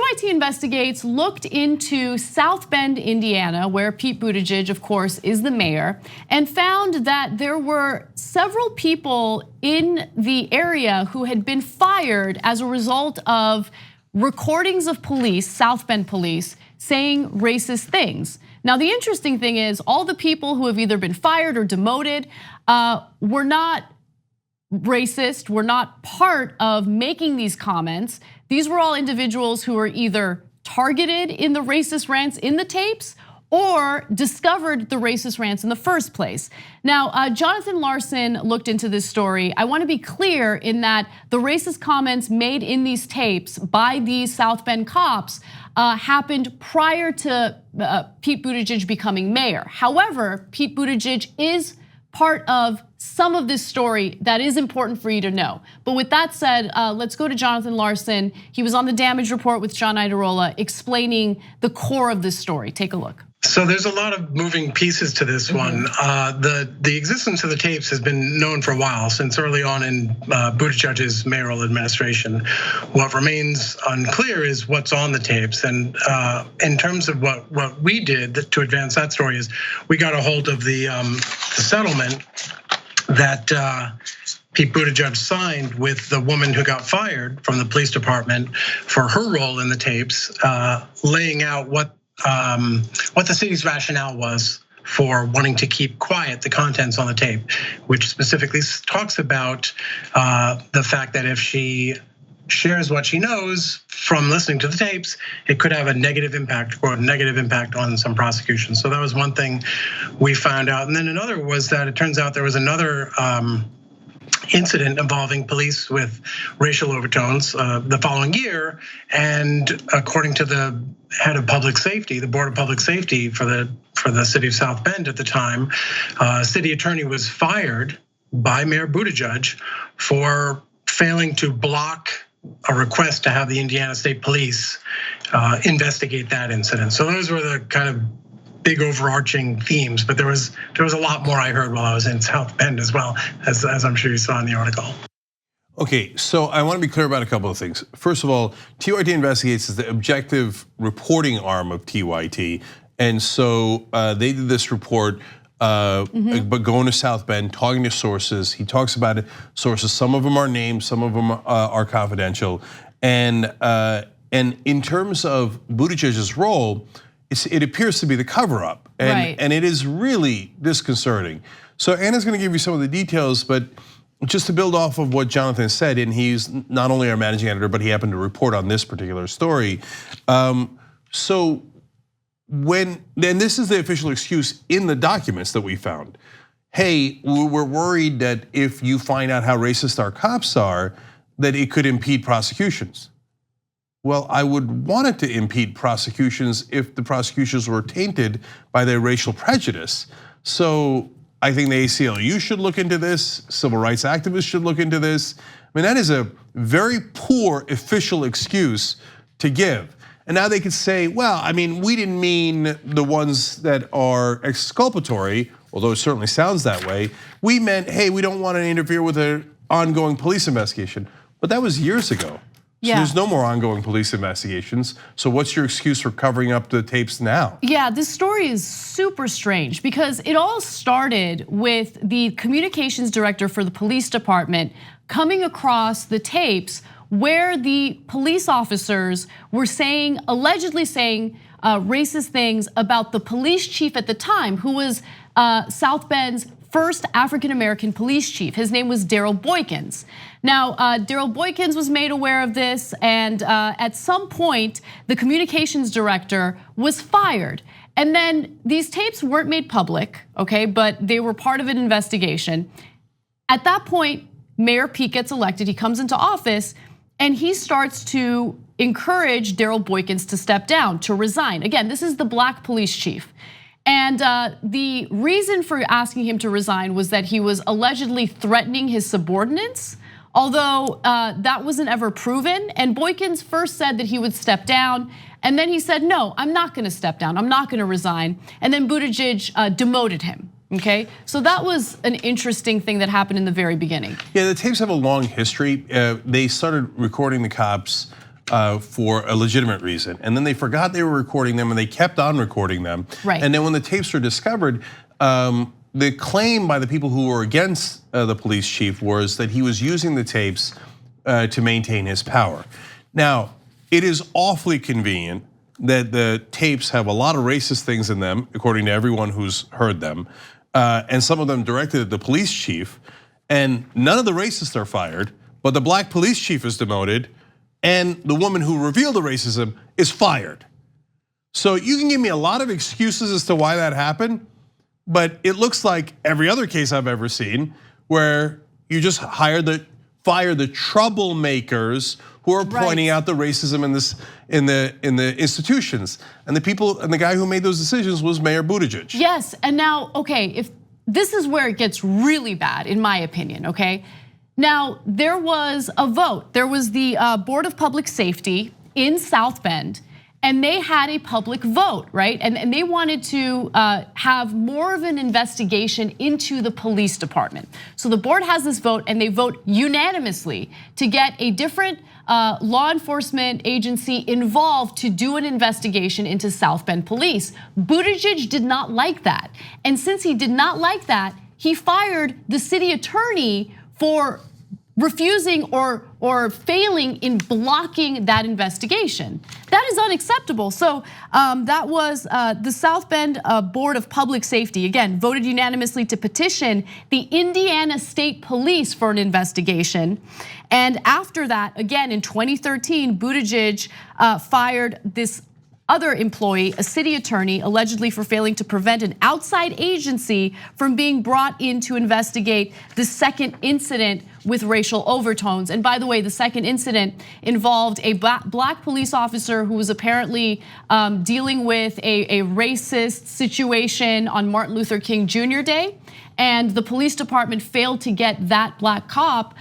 TYT Investigates looked into South Bend, Indiana, where Pete Buttigieg, of course, is the mayor, and found that there were several people in the area who had been fired as a result of recordings of police, South Bend police, saying racist things. Now, the interesting thing is all the people who have either been fired or demoted were not racist, were not part of making these comments. These were all individuals who were either targeted in the racist rants in the tapes or discovered the racist rants in the first place. Now, Jonathan Larson looked into this story. I wanna be clear in that the racist comments made in these tapes by these South Bend cops happened prior to Pete Buttigieg becoming mayor. However, Pete Buttigieg is part of some of this story that is important for you to know. But with that said, let's go to Jonathan Larson. He was on the damage report with John Iadarola explaining the core of this story. Take a look. So there's a lot of moving pieces to this one. The existence of the tapes has been known for a while, since early on in Buttigieg's mayoral administration. What remains unclear is what's on the tapes. And in terms of what we did to advance that story is we got a hold of the settlement that Pete Buttigieg signed with the woman who got fired from the police department for her role in the tapes, laying out what the city's rationale was for wanting to keep quiet the contents on the tape, which specifically talks about the fact that if she shares what she knows from listening to the tapes, it could have a negative impact, or a negative impact on some prosecutions. So that was one thing we found out. And then another was that it turns out there was another incident involving police with racial overtones the following year. And according to the head of public safety, the board of public safety for the city of South Bend at the time, city attorney was fired by Mayor Buttigieg for failing to block a request to have the Indiana State Police investigate that incident. So those were the kind of big overarching themes, but there was a lot more I heard while I was in South Bend as well, as I'm sure you saw in the article. Okay, so I want to be clear about a couple of things. First of all, TYT Investigates is the objective reporting arm of TYT, and so they did this report, but going to South Bend, talking to sources. He talks about it, sources. Some of them are named, some of them are confidential, and in terms of Buttigieg's role, it appears to be the cover-up, and it is really disconcerting. So Anna's going to give you some of the details, but just to build off of what Jonathan said, and he's not only our managing editor, but he happened to report on this particular story. So then this is the official excuse in the documents that we found. Hey, we're worried that if you find out how racist our cops are, that it could impede prosecutions. Well, I would want it to impede prosecutions if the prosecutions were tainted by their racial prejudice. So I think the ACLU should look into this, civil rights activists should look into this. I mean, that is a very poor official excuse to give. And now they could say, well, I mean, we didn't mean the ones that are exculpatory, although it certainly sounds that way. We meant, hey, we don't want to interfere with an ongoing police investigation. But that was years ago. So there's no more ongoing police investigations. So what's your excuse for covering up the tapes now? Yeah, this story is super strange because it all started with the communications director for the police department coming across the tapes where the police officers were allegedly saying racist things about the police chief at the time, who was South Bend's first African-American police chief. His name was Darryl Boykins. Now, Darryl Boykins was made aware of this, and at some point, the communications director was fired. And then these tapes weren't made public, okay, but they were part of an investigation. At that point, Mayor Pete gets elected, he comes into office, and he starts to encourage Darryl Boykins to step down, to resign. Again, this is the black police chief. And the reason for asking him to resign was that he was allegedly threatening his subordinates, although that wasn't ever proven. And Boykins first said that he would step down, and then he said, no, I'm not gonna step down, I'm not gonna resign. And then Buttigieg demoted him, okay? So that was an interesting thing that happened in the very beginning. Yeah, the tapes have a long history. They started recording the cops for a legitimate reason. And then they forgot they were recording them and they kept on recording them. Right. And then when the tapes were discovered, the claim by the people who were against the police chief was that he was using the tapes to maintain his power. Now, it is awfully convenient that the tapes have a lot of racist things in them, according to everyone who's heard them, and some of them directed at the police chief, and none of the racists are fired, but the black police chief is demoted, and the woman who revealed the racism is fired. So you can give me a lot of excuses as to why that happened, but it looks like every other case I've ever seen where you just fire the troublemakers who are pointing out the racism in the institutions. And the people and the guy who made those decisions was Mayor Buttigieg. Yes, and now, okay, if this is where it gets really bad, in my opinion, okay? Now, there was a vote. There was the Board of Public Safety in South Bend, and they had a public vote, right? And they wanted to have more of an investigation into the police department. So the board has this vote, and they vote unanimously to get a different law enforcement agency involved to do an investigation into South Bend police. Buttigieg did not like that. And since he did not like that, he fired the city attorney for refusing or failing in blocking that investigation. That is unacceptable. So that was the South Bend Board of Public Safety, again, voted unanimously to petition the Indiana State Police for an investigation. And after that, again, in 2013, Buttigieg fired this other employee, a city attorney, allegedly for failing to prevent an outside agency from being brought in to investigate the second incident with racial overtones. And by the way, the second incident involved a black police officer who was apparently dealing with a racist situation on Martin Luther King Jr. Day. And the police department failed to get that black cop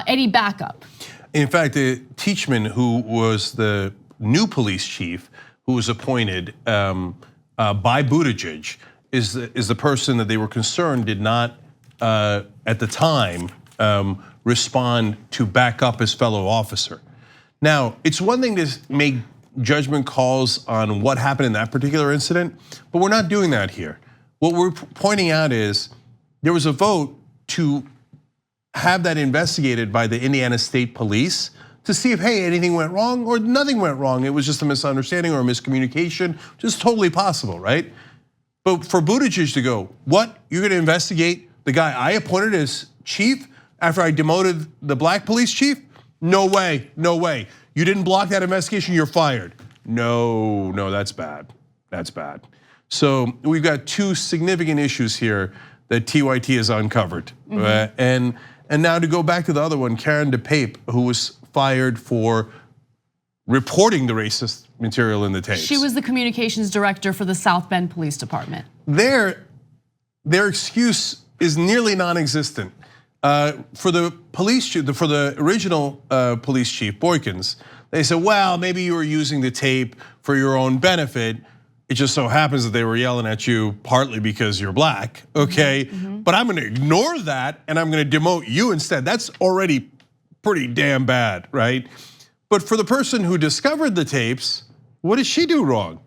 any backup. In fact, Teachman, who was the new police chief, who was appointed by Buttigieg, is the person that they were concerned did not, at the time, respond to back up his fellow officer. Now, it's one thing to make judgment calls on what happened in that particular incident, but we're not doing that here. What we're pointing out is there was a vote to have that investigated by the Indiana State Police to see if, hey, anything went wrong or nothing went wrong. It was just a misunderstanding or a miscommunication, which is totally possible, right? But for Buttigieg to go, what, you're gonna investigate the guy I appointed as chief after I demoted the black police chief? No way, no way. You didn't block that investigation, you're fired. No, that's bad, that's bad. So we've got two significant issues here that TYT has uncovered. And now to go back to the other one, Karen DePape, who was fired for reporting the racist material in the tapes. She was the communications director for the South Bend Police Department. Their excuse is nearly non-existent. For the police chief, for the original police chief, Boykins, they said, well, maybe you were using the tape for your own benefit. It just so happens that they were yelling at you partly because you're black, okay? But I'm gonna ignore that and I'm gonna demote you instead. That's already pretty damn bad, right? But for the person who discovered the tapes, what did she do wrong?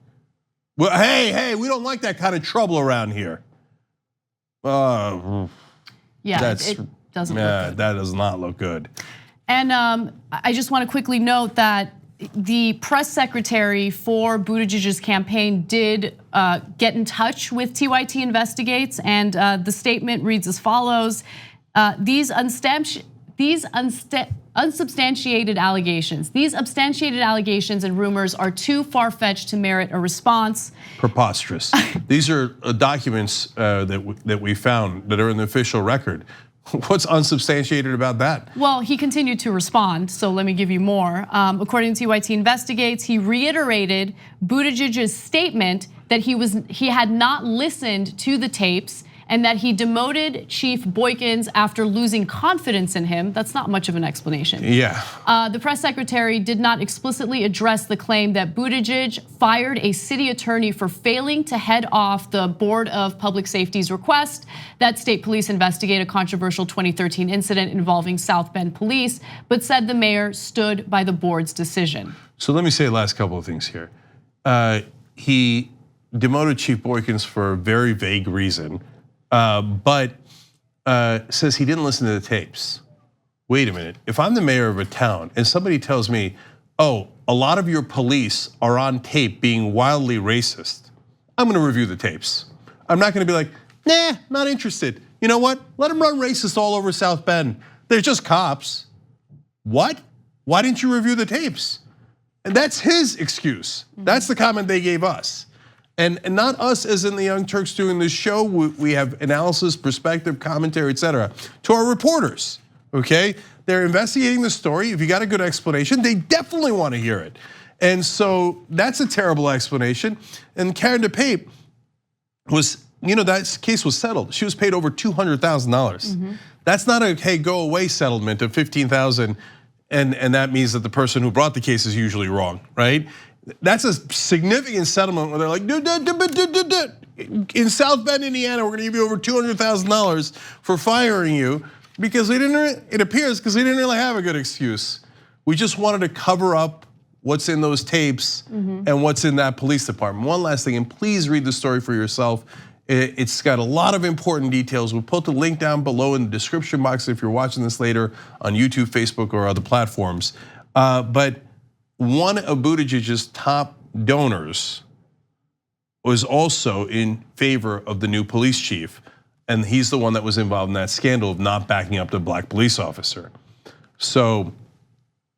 Well, hey, we don't like that kind of trouble around here. Yeah, it doesn't look good. That does not look good. And I just want to quickly note that the press secretary for Buttigieg's campaign did get in touch with TYT Investigates, and the statement reads as follows: these unsubstantiated allegations and rumors are too far-fetched to merit a response. Preposterous. These are documents that we found that are in the official record. What's unsubstantiated about that? Well, he continued to respond, so let me give you more. According to TYT Investigates, he reiterated Buttigieg's statement that he had not listened to the tapes and that he demoted Chief Boykins after losing confidence in him. That's not much of an explanation. Yeah. The press secretary did not explicitly address the claim that Buttigieg fired a city attorney for failing to head off the Board of Public Safety's request that state police investigate a controversial 2013 incident involving South Bend police, but said the mayor stood by the board's decision. So let me say the last couple of things here. He demoted Chief Boykins for a very vague reason, but says he didn't listen to the tapes. Wait a minute, if I'm the mayor of a town and somebody tells me, oh, a lot of your police are on tape being wildly racist, I'm gonna review the tapes. I'm not gonna be like, nah, not interested. You know what, let them run racist all over South Bend. They're just cops. What? Why didn't you review the tapes? And that's his excuse. That's the comment they gave us. And not us as in the Young Turks doing this show. We have analysis, perspective, commentary, etc. to our reporters, okay? They're investigating the story. If you got a good explanation, they definitely want to hear it. And so that's a terrible explanation. And Karen DePape was, that case was settled. She was paid over $200,000. That's not a, hey, go away settlement of $15,000. And that means that the person who brought the case is usually wrong, right? That's a significant settlement where they're like, in South Bend, Indiana, we're gonna give you over $200,000 for firing you because it appears because they didn't really have a good excuse. We just wanted to cover up what's in those tapes and what's in that police department. One last thing, and please read the story for yourself. It's got a lot of important details. We'll put the link down below in the description box if you're watching this later on YouTube, Facebook, or other platforms. But one of Buttigieg's top donors was also in favor of the new police chief. And he's the one that was involved in that scandal of not backing up the black police officer. So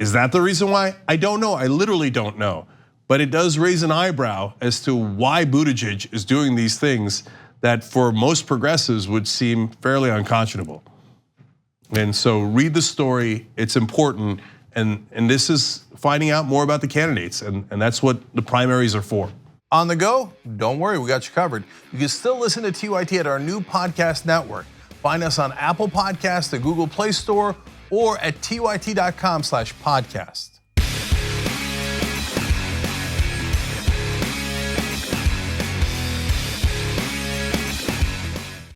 is that the reason why? I don't know, I literally don't know. But it does raise an eyebrow as to why Buttigieg is doing these things that for most progressives would seem fairly unconscionable. And so read the story, it's important. And this is finding out more about the candidates, and that's what the primaries are for. On the go? Don't worry, we got you covered. You can still listen to TYT at our new podcast network. Find us on Apple Podcasts, the Google Play Store, or at tyt.com/podcast.